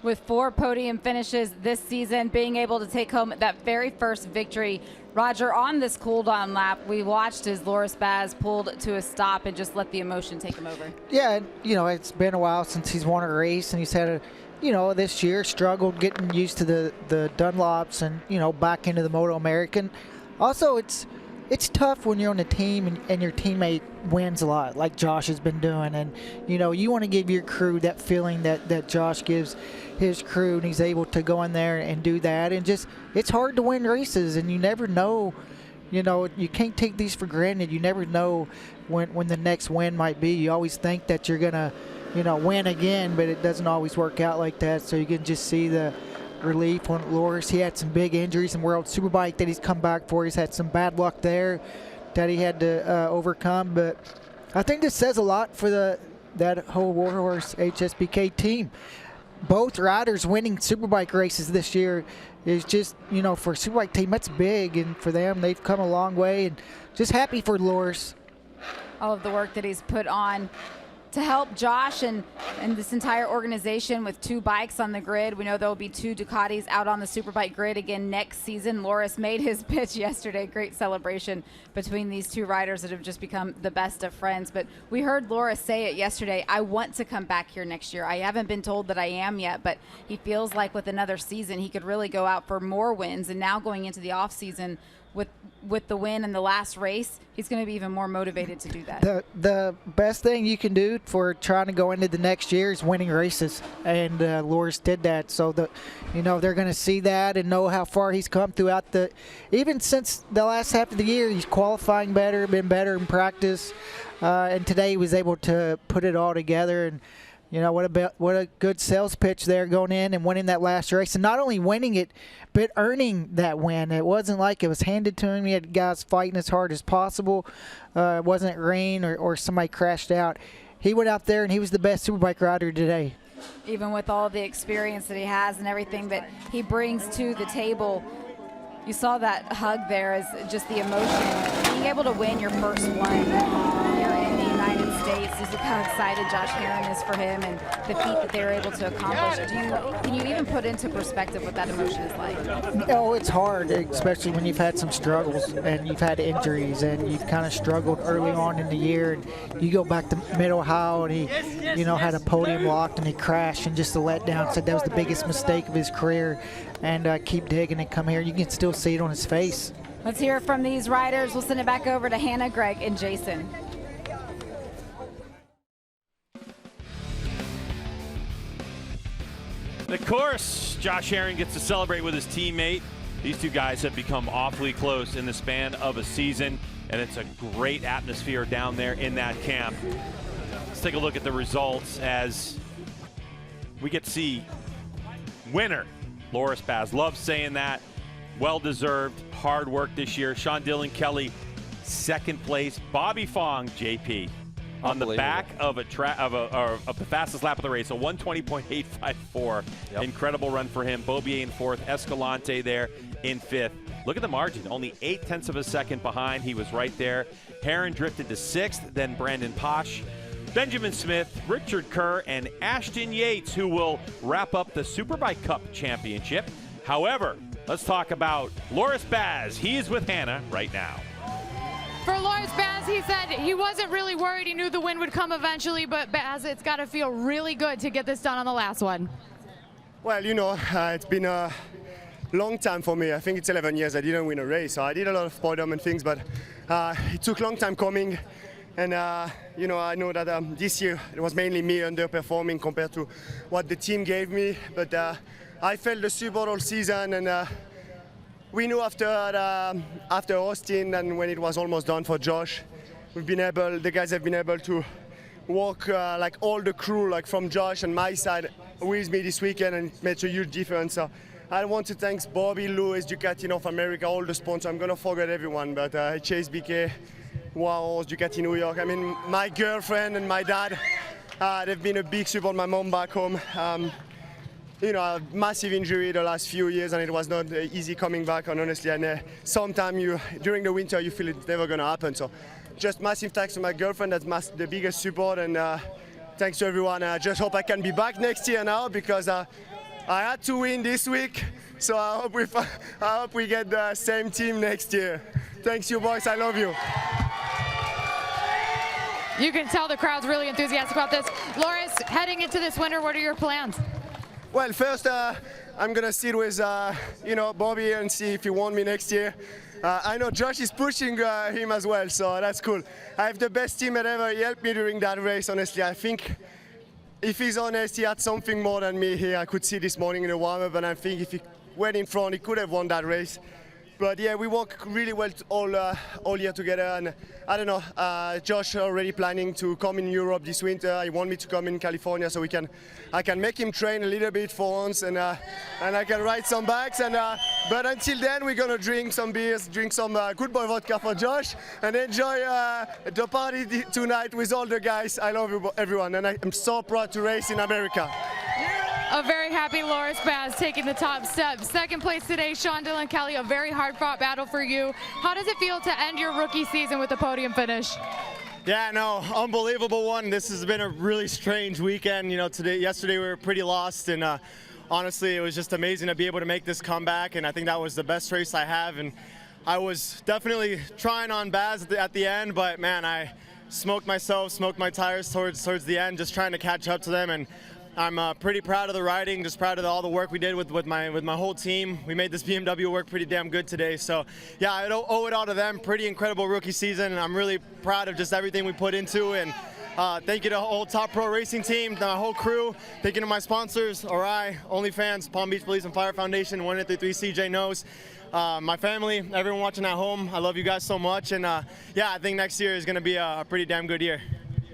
with 4 podium finishes this season, being able to take home that very first victory. Roger, on this cool-down lap, we watched as Loris Baz pulled to a stop and just let the emotion take him over. Yeah, you know, it's been a while since he's won a race, and he's had a, you know, this year struggled getting used to the Dunlops and, you know, back into the MotoAmerica. Also, it's tough when you're on a team and your teammate wins a lot, like Josh has been doing. And, you know, you want to give your crew that feeling that Josh gives his crew, and he's able to go in there and do that. And just, it's hard to win races, and you never know, you know, you can't take these for granted. You never know when the next win might be. You always think that you're going to, you know, win again, but it doesn't always work out like that. So you can just see the relief on Loris. He had some big injuries in World Superbike that he's come back for. He's had some bad luck there that he had to overcome. But I think this says a lot for that whole Warhorse HSBK team. Both riders winning Superbike races this year is just, you know, for a Superbike team, that's big. And for them, they've come a long way. And just happy for Loris. All of the work that he's put on to help Josh and this entire organization with 2 bikes on the grid. We know there will be 2 Ducatis out on the Superbike grid again next season. Loris made his pitch yesterday. Great celebration between these 2 riders that have just become the best of friends. But we heard Loris say it yesterday, I want to come back here next year. I haven't been told that I am yet, but he feels like with another season he could really go out for more wins. And now going into the off season with the win in the last race, he's going to be even more motivated to do that. The best thing you can do for trying to go into the next year is winning races, and Loris did that. So you know, they're going to see that and know how far he's come throughout even since the last half of the year. He's qualifying better, been better in practice, and today he was able to put it all together. And you know, what a good sales pitch there, going in and winning that last race. And not only winning it, but earning that win. It wasn't like it was handed to him. He had guys fighting as hard as possible. It wasn't rain or somebody crashed out. He went out there and he was the best Superbike rider today. Even with all the experience that he has and everything that he brings to the table, you saw that hug there as just the emotion. Being able to win your first one here in the United States, is how excited Josh Herrin is for him and the feat that they were able to accomplish. Can you even put into perspective what that emotion is like? Oh, it's hard, especially when you've had some struggles and you've had injuries and you've kind of struggled early on in the year. And you go back to Mid-Ohio and he, you know, had a podium locked and he crashed, and just a letdown. Said that was the biggest mistake of his career. And keep digging and come here. You can still see it on his face. Let's hear from these riders. We'll send it back over to Hannah, Greg, and Jason. Of course, Josh Herrin gets to celebrate with his teammate. These 2 guys have become awfully close in the span of a season, and it's a great atmosphere down there in that camp. Let's take a look at the results as we get to see winner Loris Baz. Love saying that. Well-deserved, hard work this year. Sean Dillon Kelly, 2nd place. Bobby Fong, JP, on the back of the fastest lap of the race, a 1:20.854. Yep. Incredible run for him. Beaubier in 4th, Escalante there in 5th. Look at the margin, only 0.8 of a second behind. He was right there. Herrin drifted to 6th, then Brandon Posh, Benjamin Smith, Richard Kerr, and Ashton Yates, who will wrap up the Superbike Cup Championship. However, let's talk about Loris Baz. He is with Hannah right now. For Loris Baz, he said he wasn't really worried. He knew the win would come eventually, but Baz, it's got to feel really good to get this done on the last one. Well, you know, it's been a long time for me. I think it's 11 years I didn't win a race. So I did a lot of podium and things, but it took a long time coming. And, you know, I know that this year it was mainly me underperforming compared to what the team gave me. But I felt the support all season, and we knew after Austin and when it was almost done for Josh, the guys have been able to work like all the crew, like from Josh and my side, with me this weekend, and it made a huge difference. So I want to thank Bobby, Lewis, Ducati North America, all the sponsors. I'm going to forget everyone, but HSBK, Warhorse, Ducati New York. I mean, my girlfriend and my dad, they've been a big support. My mom back home. You know, a massive injury the last few years, and it was not easy coming back. And honestly, sometimes during the winter you feel it's never going to happen. So, just massive thanks to my girlfriend. That's the biggest support, and thanks to everyone. I just hope I can be back next year now, because I had to win this week, so I hope we get the same team next year. Thanks, you boys. I love you. You can tell the crowd's really enthusiastic about this. Loris, heading into this winter, what are your plans? Well, first, I'm going to sit with, Bobby and see if he wants me next year. I know Josh is pushing him as well, so that's cool. I have the best teammate ever. He helped me during that race, honestly. I think if he's honest, he had something more than me here. I could see this morning in the warm-up, and I think if he went in front, he could have won that race. But yeah, we work really well all year together, and I don't know. Josh already planning to come in Europe this winter. He wants me to come in California so I can make him train a little bit for once, and I can ride some bikes. But until then, we're gonna drink some beers, drink some Good Boy vodka for Josh, and enjoy the party tonight with all the guys. I love you, everyone, and I'm so proud to race in America. A very happy Loris Baz taking the top step. Second place today, Sean Dillon Kelly, a very hard-fought battle for you. How does it feel to end your rookie season with a podium finish? Yeah, no, unbelievable one. This has been a really strange weekend. Yesterday we were pretty lost, and honestly, it was just amazing to be able to make this comeback, and I think that was the best race I have. And I was definitely trying on Baz at the end, but man, I smoked my tires towards the end, just trying to catch up to them. And I'm pretty proud of the riding, just proud of all the work we did with my whole team. We made this BMW work pretty damn good today. So yeah, I owe it all to them. Pretty incredible rookie season, and I'm really proud of just everything we put into. And thank you to the whole Top Pro Racing team, my whole crew. Thank you to my sponsors, ORI, OnlyFans, Palm Beach Police and Fire Foundation, 1833 CJ Knows. My family, everyone watching at home, I love you guys so much. And yeah, I think next year is going to be a pretty damn good year.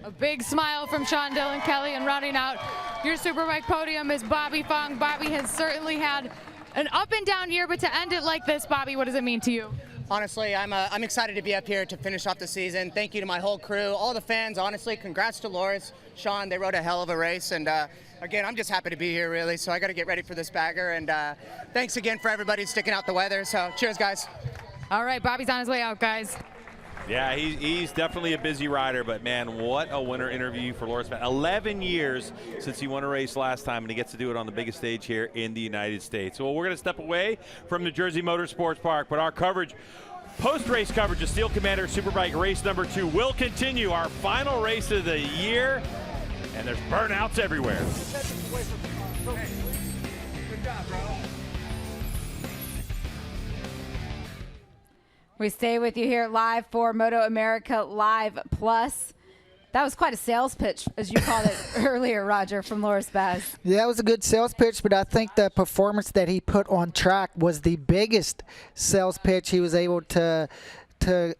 A big smile from Sean Dillon Kelly, and rounding out your Superbike podium is Bobby Fong. Bobby has certainly had an up and down year, but to end it like this, Bobby, what does it mean to you? Honestly, I'm excited to be up here to finish off the season. Thank you to my whole crew, all the fans. Honestly, congrats to Loris, Sean. They rode a hell of a race, and again, I'm just happy to be here, really. So I got to get ready for this bagger, and thanks again for everybody sticking out the weather. So cheers, guys. All right, Bobby's on his way out, guys. Yeah, he's definitely a busy rider, but man, what a winter interview for Loris Baz. 11 years since he won a race last time, and he gets to do it on the biggest stage here in the United States. Well, we're going to step away from the Jersey Motorsports Park, but our coverage, post-race coverage of Steel Commander Superbike race number 2 will continue. Our final race of the year, and there's burnouts everywhere. Good job, bro. We stay with you here live for MotoAmerica Live Plus. That was quite a sales pitch, as you called it earlier, Roger, from Loris Baz. Yeah, it was a good sales pitch, but I think the performance that he put on track was the biggest sales pitch he was able to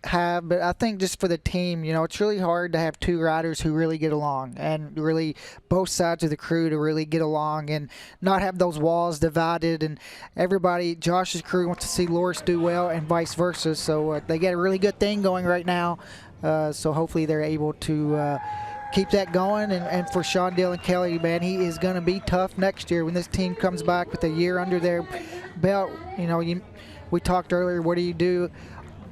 have. But I think just for the team, it's really hard to have two riders who really get along, and really both sides of the crew to really get along and not have those walls divided. And everybody, Josh's crew wants to see Loris do well and vice versa. So they got a really good thing going right now. So hopefully they're able to keep that going. And for Sean Dillon Kelly, man, he is going to be tough next year when this team comes back with a year under their belt. We talked earlier, what do you do?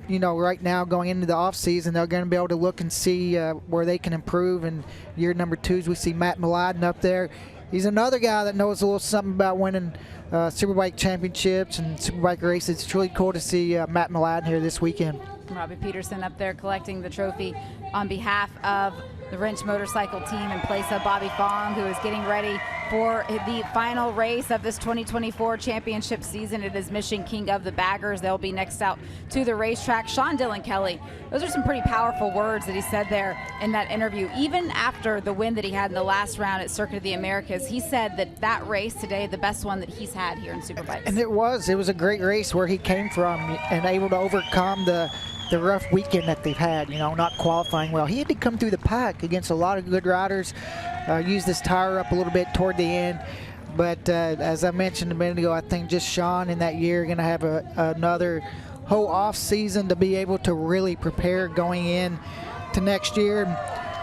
Right now going into the off season, they're going to be able to look and see where they can improve. And year number 2, we see Matt Mladen up there. He's another guy that knows a little something about winning Superbike championships and Superbike races. It's really cool to see Matt Mladen here this weekend. Robbie Peterson up there collecting the trophy on behalf of the Wrench Motorcycle team in place of Bobby Fong, who is getting ready for the final race of this 2024 championship season. It is Mission King of the Baggers. They'll be next out to the racetrack. Sean Dillon Kelly, those are some pretty powerful words that he said there in that interview. Even after the win that he had in the last round at Circuit of the Americas, he said that race today, the best one that he's had here in Superbikes. And it was a great race where he came from and able to overcome the rough weekend that they've had, not qualifying well. He had to come through the pack against a lot of good riders, use this tire up a little bit toward the end. But as I mentioned a minute ago, I think just Sean in that year going to have another whole off season to be able to really prepare going in to next year.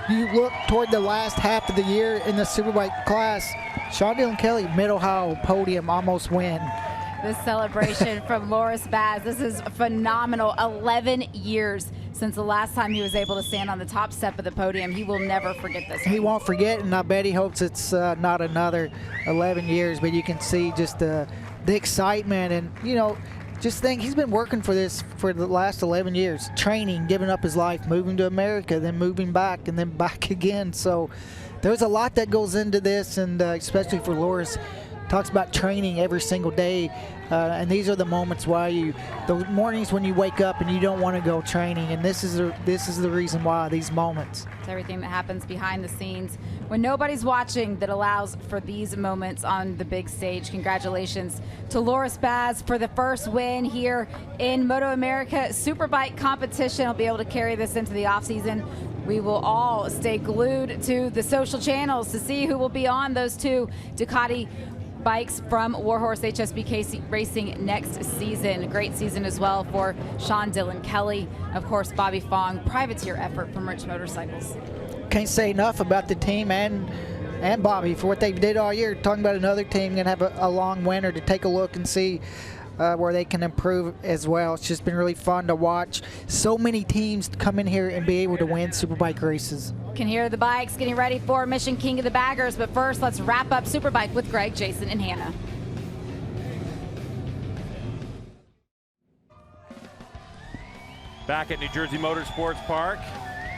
You look toward the last half of the year in the Superbike class, Sean Dillon Kelly, Mid-Ohio podium, almost win. This celebration from Loris Baz. This is phenomenal. 11 years since the last time he was able to stand on the top step of the podium. He will never forget this. He won't forget, and I bet he hopes it's not another 11 years, but you can see just the excitement and, you know, just think he's been working for this for the last 11 years, training, giving up his life, moving to America, then moving back, and then back again. So there's a lot that goes into this, and especially for Loris. Talks about training every single day, and these are the moments why those mornings when you wake up and you don't want to go training, and this is the reason why, these moments. It's everything that happens behind the scenes when nobody's watching that allows for these moments on the big stage. Congratulations to Loris Baz for the first win here in MotoAmerica Superbike competition. He'll be able to carry this into the offseason. We will all stay glued to the social channels to see who will be on those two Ducati bikes from Warhorse HSBK Racing next season. Great season as well for Sean Dillon Kelly. Of course, Bobby Fong, privateer effort from Rich Motorcycles. Can't say enough about the team and Bobby for what they did all year. Talking about another team going to have a long winter to take a look and see where they can improve as well. It's just been really fun to watch so many teams come in here and be able to win Superbike races. Can hear the bikes getting ready for Mission King of the Baggers, but first let's wrap up Superbike with Greg, Jason, and Hannah. Back at New Jersey Motorsports Park,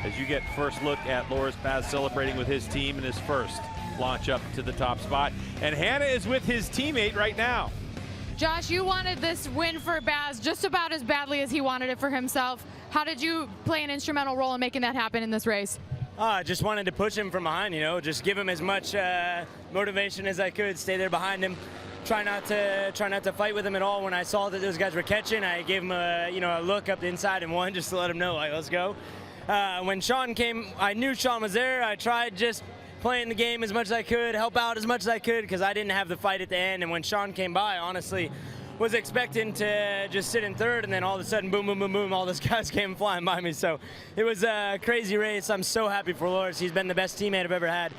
as you get first look at Loris Baz celebrating with his team in his first launch up to the top spot. And Hannah is with his teammate right now. Josh, you wanted this win for Baz just about as badly as he wanted it for himself. How did you play an instrumental role in making that happen in this race? I just wanted to push him from behind, you know, just give him as much motivation as I could, stay there behind him, try not to fight with him at all. When I saw that those guys were catching, I gave him a look up the inside and one just to let him know, like, let's go. When Sean came, I knew Sean was there. I tried just playing the game as much as I could, help out as much as I could, because I didn't have the fight at the end. And when Sean came by, honestly, was expecting to just sit in third, and then all of a sudden, boom, boom, boom, boom, all those guys came flying by me. So it was a crazy race. I'm so happy for Loris. He's been the best teammate I've ever had.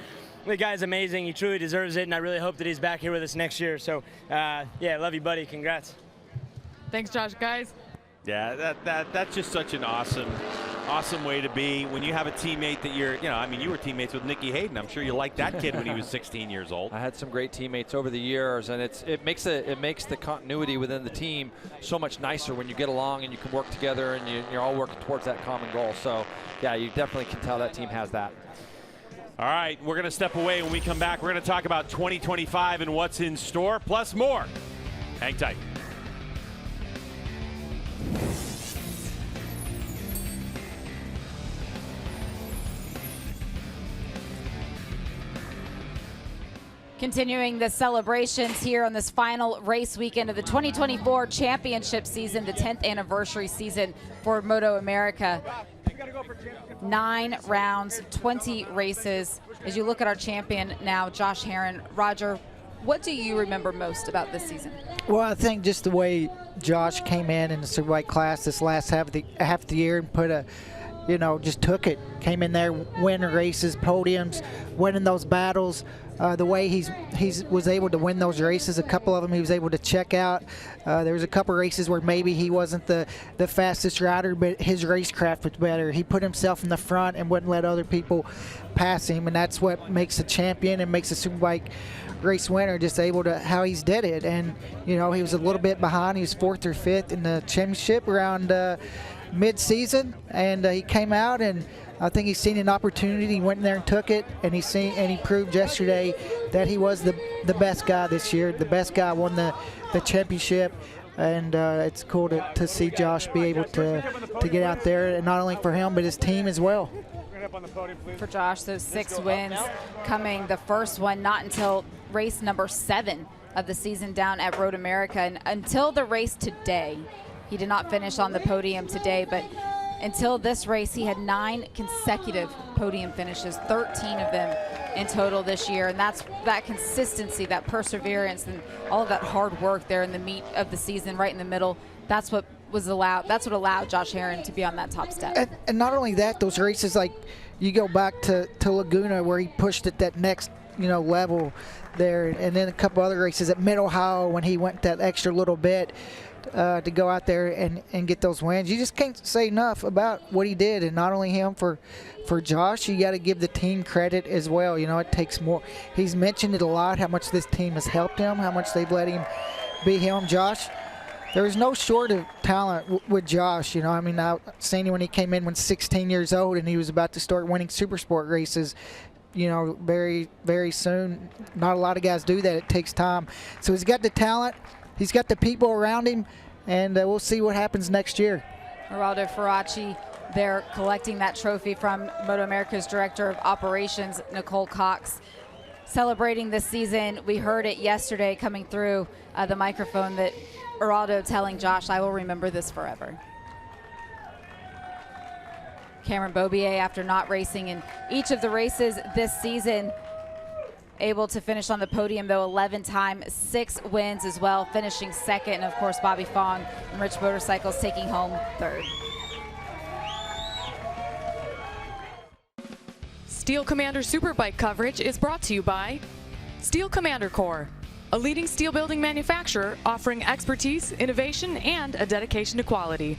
The guy's amazing. He truly deserves it, and I really hope that he's back here with us next year. So, yeah, love you, buddy. Congrats. Thanks, Josh. Guys. Yeah, that's just such an awesome way to be when you have a teammate that you were teammates with Nicky Hayden. I'm sure you liked that kid when he was 16 years old. I had some great teammates over the years, and it makes the continuity within the team so much nicer when you get along and you can work together and you're all working towards that common goal. So, yeah, you definitely can tell that team has that. All right, we're going to step away. When we come back, we're going to talk about 2025 and what's in store, plus more. Hang tight. Continuing the celebrations here on this final race weekend of the 2024 championship season, the 10th anniversary season for MotoAmerica. 9 rounds, 20 races. As you look at our champion now, Josh Herrin, Roger, what do you remember most about this season? Well, I think just the way Josh came in the Superbike class this last half of the year and put just took it. Came in there, winning races, podiums, winning those battles. The way he was able to win those races, a couple of them he was able to check out. There was a couple races where maybe he wasn't the fastest rider, but his racecraft was better. He put himself in the front and wouldn't let other people pass him, and that's what makes a champion and makes a Superbike race winner, just able to how he's did it. And he was a little bit behind. He was 4th or 5th in the championship around mid-season, and he came out, and I think he's seen an opportunity. He went in there and took it, and he proved yesterday that he was the best guy this year. The best guy won the championship, and it's cool to see Josh be able to get out there, and not only for him but his team as well. For Josh, those 6 wins coming, the first one not until race number 7 of the season down at Road America, and until the race today. He did not finish on the podium today, but until this race, he had 9 consecutive podium finishes, 13 of them in total this year. And that's that consistency, that perseverance, and all of that hard work there in the meat of the season, right in the middle. That's what allowed Josh Herrin to be on that top step. And not only that, those races, like you go back to Laguna where he pushed it that next level there, and then a couple other races at Mid-Ohio when he went that extra little bit. to go out there and get those wins. You just can't say enough about what he did, and not only him, for Josh, you got to give the team credit as well. You know, it takes more. He's mentioned it a lot, how much this team has helped him, how much they've let him be him. Josh, there was no short of talent with Josh. You know, I mean, I've seen him when he came in when 16 years old, and he was about to start winning Supersport races, you know, very, very soon. Not a lot of guys do that. It takes time. So he's got the talent. He's got the people around him, and we'll see what happens next year. Geraldo Faraci there collecting that trophy from MotoAmerica's Director of Operations, Nicole Cox. Celebrating this season, we heard it yesterday coming through the microphone that Geraldo telling Josh, I will remember this forever. Cameron Beaubier, after not racing in each of the races this season, able to finish on the podium, though, 11 times, 6 wins as well, finishing second. And, of course, Bobby Fong and Rich Motorcycles taking home third. Steel Commander Superbike coverage is brought to you by Steel Commander Corps, a leading steel building manufacturer offering expertise, innovation, and a dedication to quality.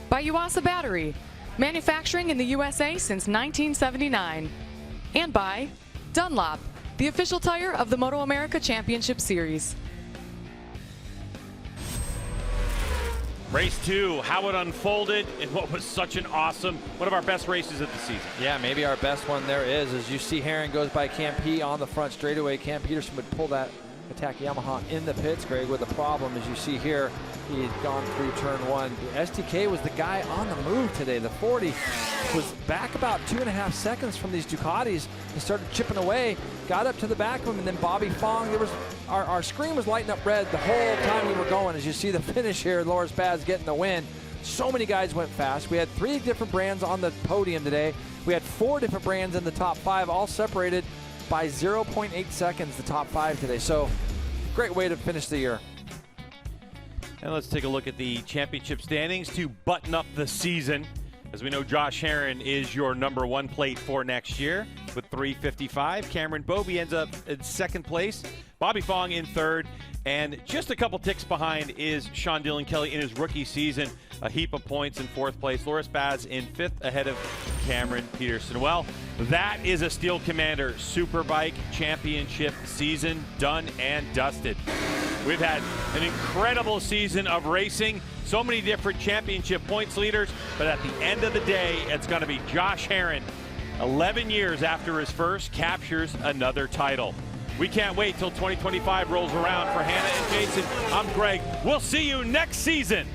By Yuasa Battery, manufacturing in the USA since 1979. And by Dunlop, the official tire of the MotoAmerica Championship Series. Race 2, how it unfolded in what was such an awesome, one of our best races of the season. Yeah, maybe our best one there is. As you see, Herrin goes by Cam P on the front straightaway. Cam Peterson would pull that attack Yamaha in the pits, Greg, with a problem. As you see here, he had gone through turn 1. The STK was the guy on the move today. The 40 was back about 2.5 seconds from these Ducatis and started chipping away, got up to the back of him, and then Bobby Fong, there was our screen was lighting up red the whole time we were going. As you see the finish here, Loris Baz getting the win. So many guys went fast. We had 3 different brands on the podium today. We had 4 different brands in the top 5, all separated by 0.8 seconds, the top 5 today. So great way to finish the year. And let's take a look at the championship standings to button up the season. As we know, Josh Herrin is your #1 plate for next year with 355. Cameron Beaubier ends up in 2nd place. Bobby Fong in 3rd. And just a couple ticks behind is Sean Dillon Kelly in his rookie season. A heap of points in 4th place. Loris Baz in 5th ahead of Cameron Peterson. Well, that is a Steel Commander Superbike Championship season done and dusted. We've had an incredible season of racing. So many different championship points leaders. But at the end of the day, it's going to be Josh Herrin, 11 years after his first, captures another title. We can't wait till 2025 rolls around. For Hannah and Jason, I'm Greg. We'll see you next season.